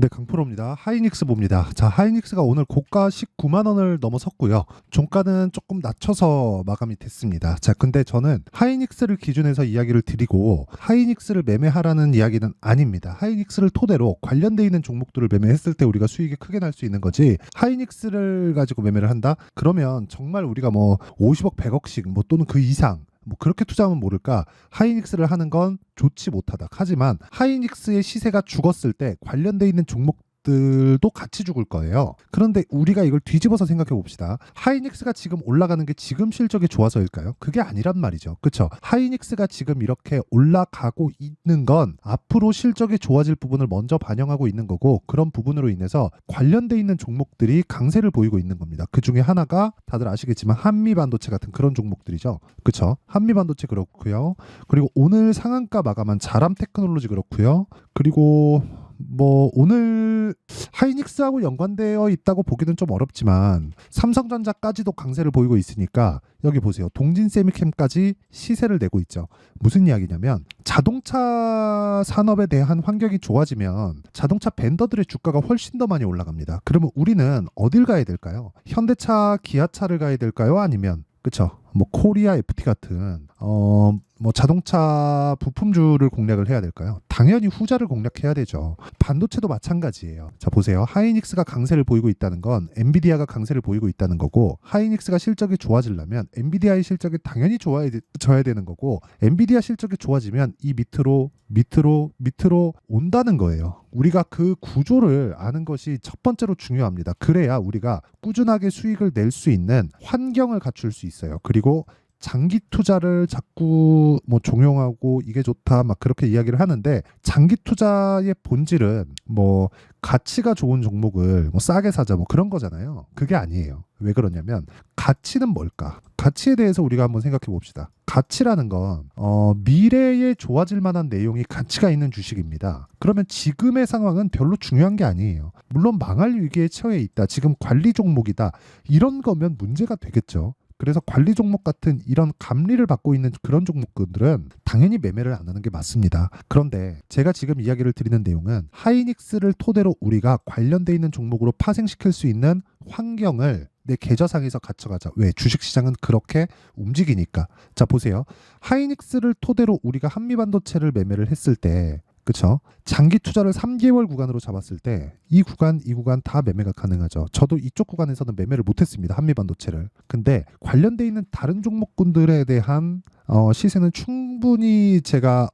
네, 강프로입니다. 하이닉스 봅니다. 자, 하이닉스가 오늘 고가 19만 원을 넘어섰고요. 종가는 조금 낮춰서 마감이 됐습니다. 자, 근데 저는 하이닉스를 기준해서 이야기를 드리고 하이닉스를 매매하라는 이야기는 아닙니다. 하이닉스를 토대로 관련돼 있는 종목들을 매매했을 때 우리가 수익이 크게 날 수 있는 거지. 하이닉스를 가지고 매매를 한다? 그러면 정말 우리가 뭐 50억, 100억씩 뭐 또는 그 이상 뭐 그렇게 투자하면 모를까 하이닉스를 하는 건 좋지 못하다. 하지만 하이닉스의 시세가 죽었을 때 관련돼 있는 종목들도 같이 죽을 거예요. 그런데 우리가 이걸 뒤집어서 생각해 봅시다. 하이닉스가 지금 올라가는 게 지금 실적이 좋아서일까요? 그게 아니란 말이죠. 그렇죠? 하이닉스가 지금 이렇게 올라가고 있는 건 앞으로 실적이 좋아질 부분을 먼저 반영하고 있는 거고, 그런 부분으로 인해서 관련돼 있는 종목들이 강세를 보이고 있는 겁니다. 그 중에 하나가 다들 아시겠지만 한미반도체 같은 그런 종목들이죠. 그렇죠? 한미반도체 그렇고요. 그리고 오늘 상한가 마감한 자람테크놀로지 그렇고요. 그리고 뭐 오늘 하이닉스하고 연관되어 있다고 보기는 좀 어렵지만 삼성전자까지도 강세를 보이고 있으니까 여기 보세요. 동진세미캠까지 시세를 내고 있죠. 무슨 이야기냐면 자동차 산업에 대한 환경이 좋아지면 자동차 벤더들의 주가가 훨씬 더 많이 올라갑니다. 그러면 우리는 어딜 가야 될까요? 현대차, 기아차를 가야 될까요? 아니면 그쵸? 뭐 코리아 FT 같은 뭐 자동차 부품주를 공략을 해야 될까요? 당연히 후자를 공략해야 되죠. 반도체도 마찬가지예요. 자, 보세요. 하이닉스가 강세를 보이고 있다는 건 엔비디아가 강세를 보이고 있다는 거고, 하이닉스가 실적이 좋아지려면 엔비디아의 실적이 당연히 좋아져야 되는 거고, 엔비디아 실적이 좋아지면 이 밑으로 온다는 거예요. 우리가 그 구조를 아는 것이 첫 번째로 중요합니다. 그래야 우리가 꾸준하게 수익을 낼 수 있는 환경을 갖출 수 있어요. 그리고 장기 투자를 자꾸 뭐 종용하고 이게 좋다 막 그렇게 이야기를 하는데, 장기 투자의 본질은 뭐 가치가 좋은 종목을 뭐 싸게 사자 뭐 그런 거잖아요. 그게 아니에요. 왜 그러냐면 가치는 뭘까? 가치에 대해서 우리가 한번 생각해 봅시다. 가치라는 건 미래에 좋아질 만한 내용이 가치가 있는 주식입니다. 그러면 지금의 상황은 별로 중요한 게 아니에요. 물론 망할 위기에 처해 있다, 지금 관리 종목이다, 이런 거면 문제가 되겠죠. 그래서 관리 종목 같은 이런 감리를 받고 있는 그런 종목들은 당연히 매매를 안 하는 게 맞습니다. 그런데 제가 지금 이야기를 드리는 내용은 하이닉스를 토대로 우리가 관련돼 있는 종목으로 파생시킬 수 있는 환경을 내 계좌상에서 갖춰가자. 왜? 주식시장은 그렇게 움직이니까. 자, 보세요. 하이닉스를 토대로 우리가 한미반도체를 매매를 했을 때, 그쵸? 장기 투자를 3개월 구간으로 잡았을 때 이 구간 다 매매가 가능하죠. 저도 이쪽 구간에서는 매매를 못했습니다. 한미반도체를. 근데 관련돼 있는 다른 종목군들에 대한 시세는 충분히 제가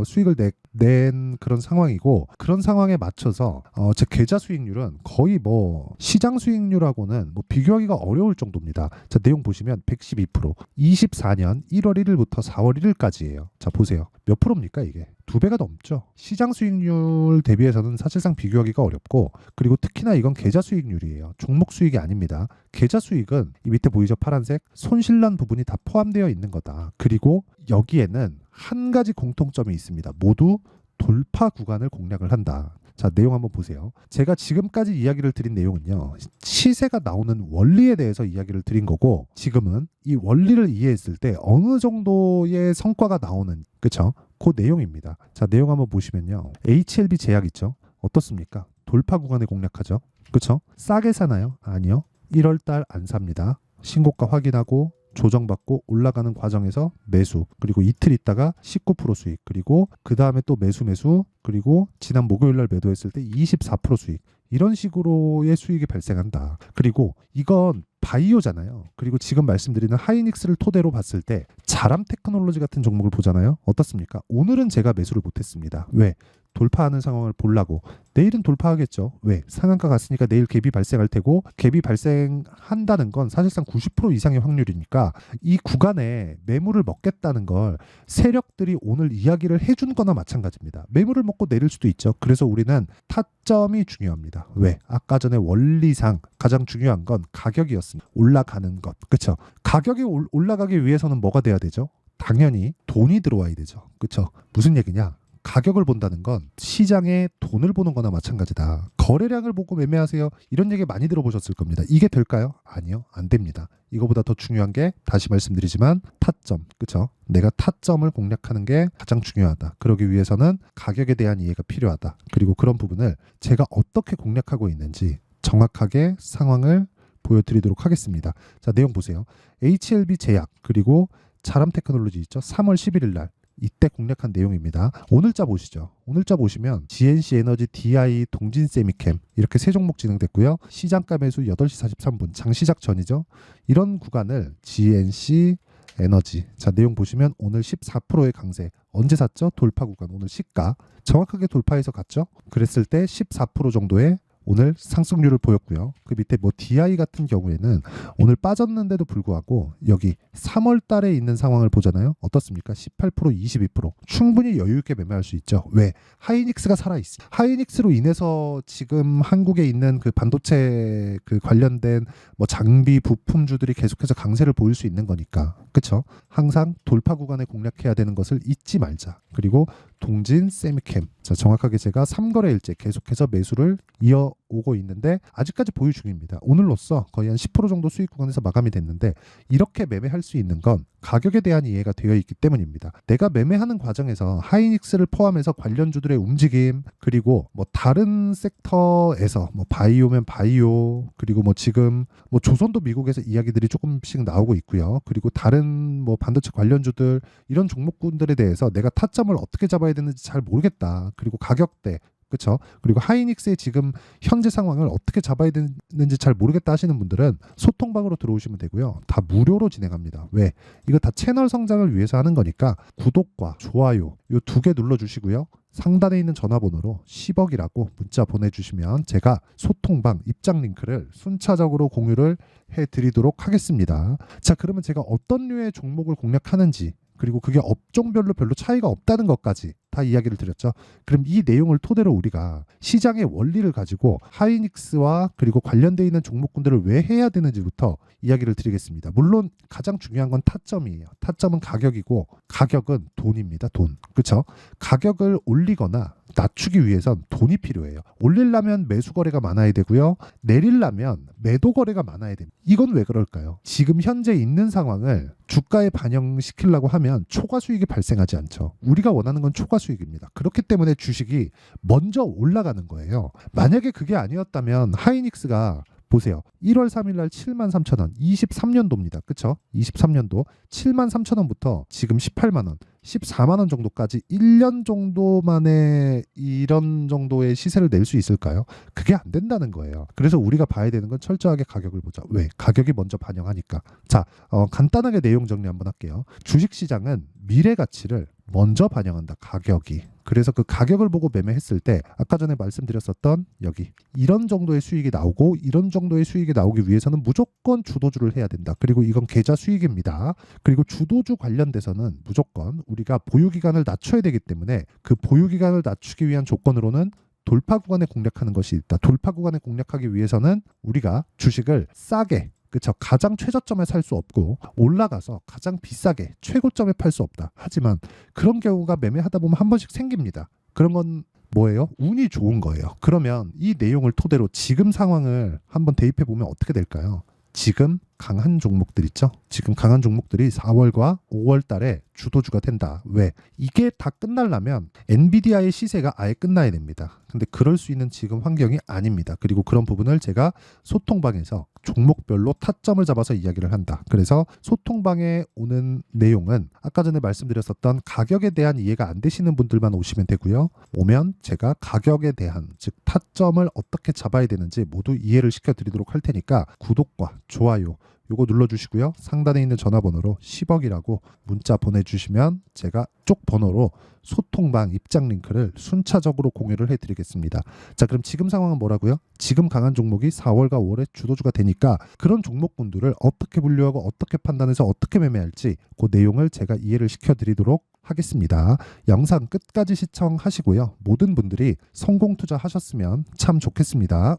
수익을 낸 그런 상황이고, 그런 상황에 맞춰서 제 계좌 수익률은 거의 뭐 시장 수익률하고는 뭐 비교하기가 어려울 정도입니다. 자, 내용 보시면 112%, 24년 1월 1일부터 4월 1일까지예요. 자, 보세요. 몇 프로입니까 이게? 2배가 넘죠. 시장 수익률 대비해서는 사실상 비교하기가 어렵고, 그리고 특히나 이건 계좌 수익률이에요. 종목 수익이 아닙니다. 계좌 수익은 이 밑에 보이죠? 파란색 손실난 부분이 다 포함되어 있는 거다. 그리고 여기에는 한 가지 공통점이 있습니다. 모두 돌파 구간을 공략을 한다. 자, 내용 한번 보세요. 제가 지금까지 이야기를 드린 내용은요, 시세가 나오는 원리에 대해서 이야기를 드린 거고, 지금은 이 원리를 이해했을 때 어느 정도의 성과가 나오는, 그쵸? 그 내용입니다. 자, 내용 한번 보시면요. HLB 제약 있죠? 어떻습니까? 돌파 구간에 공략하죠? 그쵸? 싸게 사나요? 아니요. 1월달 안 삽니다. 신고가 확인하고 조정받고 올라가는 과정에서 매수, 그리고 이틀 있다가 19% 수익, 그리고 그 다음에 또 매수, 그리고 지난 목요일날 매도했을 때 24% 수익, 이런 식으로의 수익이 발생한다. 그리고 이건 바이오잖아요. 그리고 지금 말씀드리는 하이닉스를 토대로 봤을 때 자람테크놀로지 같은 종목을 보잖아요. 어떻습니까? 오늘은 제가 매수를 못했습니다. 왜? 돌파하는 상황을 보려고. 내일은 돌파하겠죠. 왜? 상한가 갔으니까 내일 갭이 발생할 테고, 갭이 발생한다는 건 사실상 90% 이상의 확률이니까 이 구간에 매물을 먹겠다는 걸 세력들이 오늘 이야기를 해준 거나 마찬가지입니다. 매물을 먹고 내릴 수도 있죠. 그래서 우리는 타점이 중요합니다. 왜? 아까 전에 원리상 가장 중요한 건 가격이었습니다. 올라가는 것. 그렇죠? 가격이 올라가기 위해서는 뭐가 돼야 되죠? 당연히 돈이 들어와야 되죠. 그렇죠? 무슨 얘기냐? 가격을 본다는 건 시장에 돈을 보는 거나 마찬가지다. 거래량을 보고 매매하세요. 이런 얘기 많이 들어보셨을 겁니다. 이게 될까요? 아니요. 안 됩니다. 이거보다 더 중요한 게 다시 말씀드리지만 타점. 그쵸? 내가 타점을 공략하는 게 가장 중요하다. 그러기 위해서는 가격에 대한 이해가 필요하다. 그리고 그런 부분을 제가 어떻게 공략하고 있는지 정확하게 상황을 보여드리도록 하겠습니다. 자, 내용 보세요. HLB 제약 그리고 자람 테크놀로지 있죠. 3월 11일 날 이때 공략한 내용입니다. 오늘자 보시죠. 오늘자 보시면 GNC 에너지, DI, 동진 세미캠 이렇게 세 종목 진행됐고요. 시장가 매수 8시 43분 장시작 전이죠. 이런 구간을 GNC 에너지, 자 내용 보시면 오늘 14%의 강세. 언제 샀죠? 돌파 구간. 오늘 시가 정확하게 돌파해서 갔죠. 그랬을 때 14% 정도의 오늘 상승률을 보였고요. 그 밑에 뭐 DI 같은 경우에는 오늘 빠졌는데도 불구하고 여기 3월 달에 있는 상황을 보잖아요. 어떻습니까? 18%, 22%. 충분히 여유 있게 매매할 수 있죠. 왜? 하이닉스가 살아있어. 하이닉스로 인해서 지금 한국에 있는 그 반도체 그 관련된 뭐 장비 부품주들이 계속해서 강세를 보일 수 있는 거니까. 그쵸? 항상 돌파 구간에 공략해야 되는 것을 잊지 말자. 그리고 동진 세미캠. 자, 정확하게 제가 3거래일째 계속해서 매수를 이어오고 있는데 아직까지 보유 중입니다. 오늘로써 거의 한 10% 정도 수익 구간에서 마감이 됐는데 이렇게 매매할 수 있는 건 가격에 대한 이해가 되어 있기 때문입니다. 내가 매매하는 과정에서 하이닉스를 포함해서 관련주들의 움직임 그리고 뭐 다른 섹터에서 뭐 바이오면 바이오 그리고 뭐 지금 뭐 조선도 미국에서 이야기들이 조금씩 나오고 있고요. 그리고 다른 뭐 반도체 관련주들 이런 종목군들에 대해서 내가 타점을 어떻게 잡아야 되는지 잘 모르겠다. 그리고 가격대 그렇죠. 그리고 하이닉스의 지금 현재 상황을 어떻게 잡아야 되는지 잘 모르겠다 하시는 분들은 소통방으로 들어오시면 되고요. 다 무료로 진행합니다. 왜? 이거 다 채널 성장을 위해서 하는 거니까 구독과 좋아요 이 두 개 눌러주시고요. 상단에 있는 전화번호로 10억이라고 문자 보내주시면 제가 소통방 입장 링크를 순차적으로 공유를 해드리도록 하겠습니다. 자, 그러면 제가 어떤 류의 종목을 공략하는지 그리고 그게 업종별로 별로 차이가 없다는 것까지 다 이야기를 드렸죠. 그럼 이 내용을 토대로 우리가 시장의 원리를 가지고 하이닉스와 그리고 관련되어 있는 종목군들을 왜 해야 되는지부터 이야기를 드리겠습니다. 물론 가장 중요한 건 타점이에요. 타점은 가격이고 가격은 돈입니다. 돈. 그렇죠? 가격을 올리거나 낮추기 위해선 돈이 필요해요. 올리려면 매수 거래가 많아야 되고요. 내리려면 매도 거래가 많아야 됩니다. 이건 왜 그럴까요? 지금 현재 있는 상황을 주가에 반영시키려고 하면 초과 수익이 발생하지 않죠. 우리가 원하는 건 초과 수익입니다. 그렇기 때문에 주식이 먼저 올라가는 거예요. 만약에 그게 아니었다면 하이닉스가 보세요. 1월 3일 날 73,000원. 23년도입니다. 그쵸? 23년도 73,000원부터 지금 18만원, 14만원 정도까지 1년 정도 만에 이런 정도의 시세를 낼 수 있을까요? 그게 안 된다는 거예요. 그래서 우리가 봐야 되는 건 철저하게 가격을 보자. 왜? 가격이 먼저 반영하니까. 자, 간단하게 내용 정리 한번 할게요. 주식시장은 미래 가치를 먼저 반영한다. 가격이. 그래서 그 가격을 보고 매매했을 때 아까 전에 말씀드렸었던 여기 이런 정도의 수익이 나오고 이런 정도의 수익이 나오기 위해서는 무조건 주도주를 해야 된다. 그리고 이건 계좌 수익입니다. 그리고 주도주 관련돼서는 무조건 우리가 보유기간을 낮춰야 되기 때문에 그 보유기간을 낮추기 위한 조건으로는 돌파 구간에 공략하는 것이 있다. 돌파 구간에 공략하기 위해서는 우리가 주식을 싸게 그렇죠. 가장 최저점에 살 수 없고 올라가서 가장 비싸게 최고점에 팔 수 없다. 하지만 그런 경우가 매매하다 보면 한 번씩 생깁니다. 그런 건 뭐예요? 운이 좋은 거예요. 그러면 이 내용을 토대로 지금 상황을 한번 대입해 보면 어떻게 될까요? 지금 강한 종목들 있죠? 지금 강한 종목들이 4월과 5월 달에 주도주가 된다. 왜? 이게 다 끝나려면 엔비디아의 시세가 아예 끝나야 됩니다. 근데 그럴 수 있는 지금 환경이 아닙니다. 그리고 그런 부분을 제가 소통방에서 종목별로 타점을 잡아서 이야기를 한다. 그래서 소통방에 오는 내용은 아까 전에 말씀드렸었던 가격에 대한 이해가 안 되시는 분들만 오시면 되고요. 오면 제가 가격에 대한 즉 타점을 어떻게 잡아야 되는지 모두 이해를 시켜드리도록 할 테니까 구독과 좋아요 요거 눌러주시고요. 상단에 있는 전화번호로 10억이라고 문자 보내주시면 제가 쪽 번호로 소통방 입장 링크를 순차적으로 공유를 해드리겠습니다. 자, 그럼 지금 상황은 뭐라고요? 지금 강한 종목이 4월과 5월에 주도주가 되니까 그런 종목군들을 어떻게 분류하고 어떻게 판단해서 어떻게 매매할지 그 내용을 제가 이해를 시켜드리도록 하겠습니다. 영상 끝까지 시청하시고요. 모든 분들이 성공 투자하셨으면 참 좋겠습니다.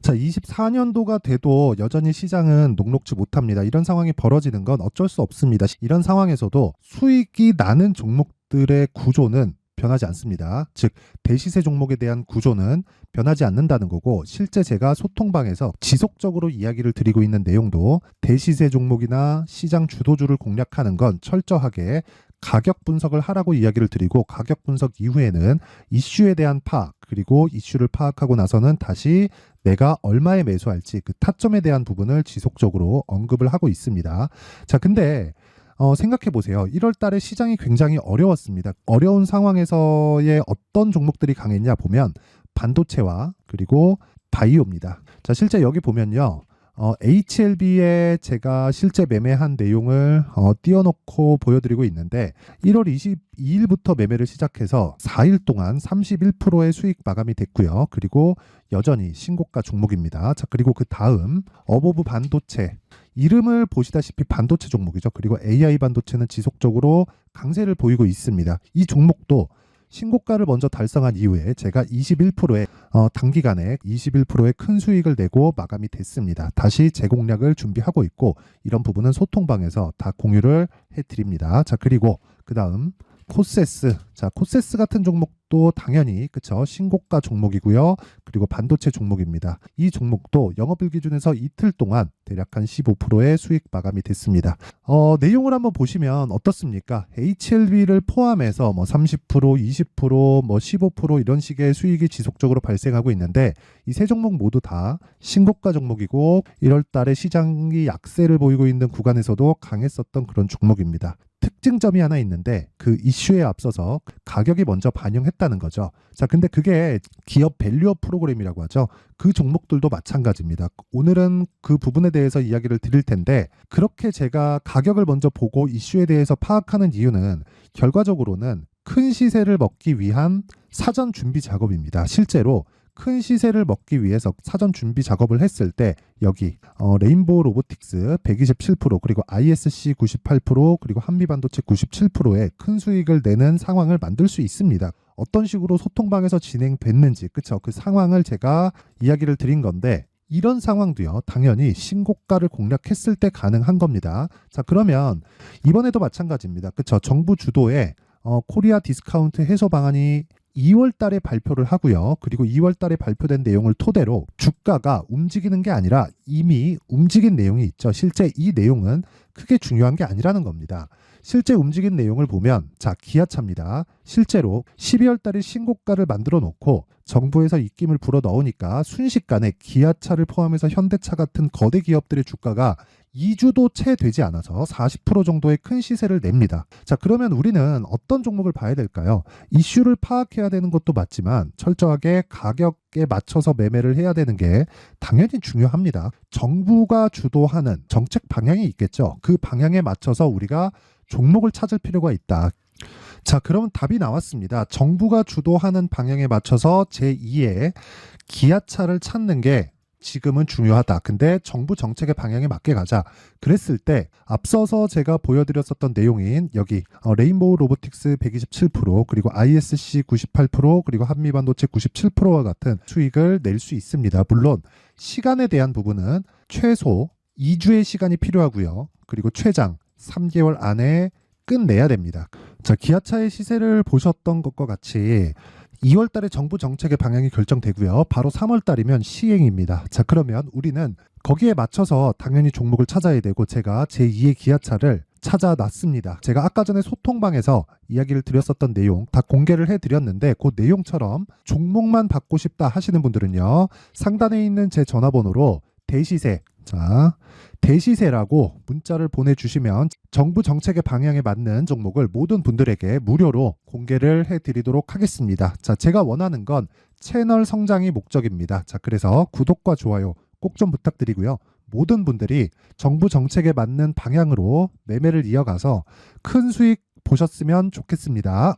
자, 24년도가 돼도 여전히 시장은 녹록지 못합니다. 이런 상황이 벌어지는 건 어쩔 수 없습니다. 이런 상황에서도 수익이 나는 종목들의 구조는 변하지 않습니다. 즉 대시세 종목에 대한 구조는 변하지 않는다는 거고, 실제 제가 소통방에서 지속적으로 이야기를 드리고 있는 내용도 대시세 종목이나 시장 주도주를 공략하는 건 철저하게 가격 분석을 하라고 이야기를 드리고, 가격 분석 이후에는 이슈에 대한 파악, 그리고 이슈를 파악하고 나서는 다시 내가 얼마에 매수할지 그 타점에 대한 부분을 지속적으로 언급을 하고 있습니다. 자, 근데 생각해 보세요. 1월 달에 시장이 굉장히 어려웠습니다. 어려운 상황에서의 어떤 종목들이 강했냐 보면 반도체와 그리고 바이오입니다. 자, 실제 여기 보면요. HLB에 제가 실제 매매한 내용을 띄워놓고 보여드리고 있는데, 1월 22일부터 매매를 시작해서 4일 동안 31%의 수익 마감이 됐고요. 그리고 여전히 신고가 종목입니다. 자, 그리고 그 다음 어보브 반도체, 이름을 보시다시피 반도체 종목이죠. 그리고 AI 반도체는 지속적으로 강세를 보이고 있습니다. 이 종목도 신고가를 먼저 달성한 이후에 제가 21%의 단기간에 21%의 큰 수익을 내고 마감이 됐습니다. 다시 재공략을 준비하고 있고, 이런 부분은 소통방에서 다 공유를 해드립니다. 자, 그리고 그 다음 코세스. 자, 코세스 같은 종목도 당연히 그쵸, 신고가 종목이고요. 그리고 반도체 종목입니다. 이 종목도 영업일 기준에서 이틀 동안 대략 한 15%의 수익 마감이 됐습니다. 내용을 한번 보시면 어떻습니까? HLB를 포함해서 뭐 30%, 20%, 뭐 15% 이런 식의 수익이 지속적으로 발생하고 있는데, 이 세 종목 모두 다 신고가 종목이고 1월 달에 시장이 약세를 보이고 있는 구간에서도 강했었던 그런 종목입니다. 특징점이 하나 있는데, 그 이슈에 앞서서 가격이 먼저 반영했다는 거죠. 자, 근데 그게 기업 밸류업 프로그램이라고 하죠. 그 종목들도 마찬가지입니다. 오늘은 그 부분에 대해서 이야기를 드릴 텐데, 그렇게 제가 가격을 먼저 보고 이슈에 대해서 파악하는 이유는 결과적으로는 큰 시세를 먹기 위한 사전 준비 작업입니다. 실제로 큰 시세를 먹기 위해서 사전 준비 작업을 했을 때 여기 레인보우 로보틱스 127%, 그리고 ISC 98%, 그리고 한미반도체 97%의 큰 수익을 내는 상황을 만들 수 있습니다. 어떤 식으로 소통방에서 진행됐는지, 그쵸, 그 상황을 제가 이야기를 드린 건데, 이런 상황도요 당연히 신고가를 공략했을 때 가능한 겁니다. 자, 그러면 이번에도 마찬가지입니다. 그쵸, 정부 주도의 코리아 디스카운트 해소 방안이 2월 달에 발표를 하고요. 그리고 2월 달에 발표된 내용을 토대로 주가가 움직이는 게 아니라 이미 움직인 내용이 있죠. 실제 이 내용은 크게 중요한 게 아니라는 겁니다. 실제 움직인 내용을 보면, 자, 기아차입니다. 실제로 12월 달에 신고가를 만들어 놓고 정부에서 입김을 불어 넣으니까 순식간에 기아차를 포함해서 현대차 같은 거대 기업들의 주가가 2주도 채 되지 않아서 40% 정도의 큰 시세를 냅니다. 자, 그러면 우리는 어떤 종목을 봐야 될까요? 이슈를 파악해야 되는 것도 맞지만 철저하게 가격에 맞춰서 매매를 해야 되는 게 당연히 중요합니다. 정부가 주도하는 정책 방향이 있겠죠. 그 방향에 맞춰서 우리가 종목을 찾을 필요가 있다. 자, 그럼 답이 나왔습니다. 정부가 주도하는 방향에 맞춰서 제2의 기아차를 찾는 게 지금은 중요하다. 근데 정부 정책의 방향에 맞게 가자. 그랬을 때 앞서서 제가 보여드렸었던 내용인 여기 레인보우 로보틱스 127%, 그리고 ISC 98%, 그리고 한미반도체 97%와 같은 수익을 낼 수 있습니다. 물론 시간에 대한 부분은 최소 2주의 시간이 필요하고요. 그리고 최장 3개월 안에 끝내야 됩니다. 자, 기아차의 시세를 보셨던 것과 같이 2월 달에 정부 정책의 방향이 결정되고요. 바로 3월 달이면 시행입니다. 자, 그러면 우리는 거기에 맞춰서 당연히 종목을 찾아야 되고, 제가 제2의 기아차를 찾아놨습니다. 제가 아까 전에 소통방에서 이야기를 드렸었던 내용 다 공개를 해드렸는데, 그 내용처럼 종목만 받고 싶다 하시는 분들은요, 상단에 있는 제 전화번호로 대시세, 자, 대시세라고 문자를 보내주시면 정부 정책의 방향에 맞는 종목을 모든 분들에게 무료로 공개를 해드리도록 하겠습니다. 자, 제가 원하는 건 채널 성장이 목적입니다. 자, 그래서 구독과 좋아요 꼭 좀 부탁드리고요. 모든 분들이 정부 정책에 맞는 방향으로 매매를 이어가서 큰 수익 보셨으면 좋겠습니다.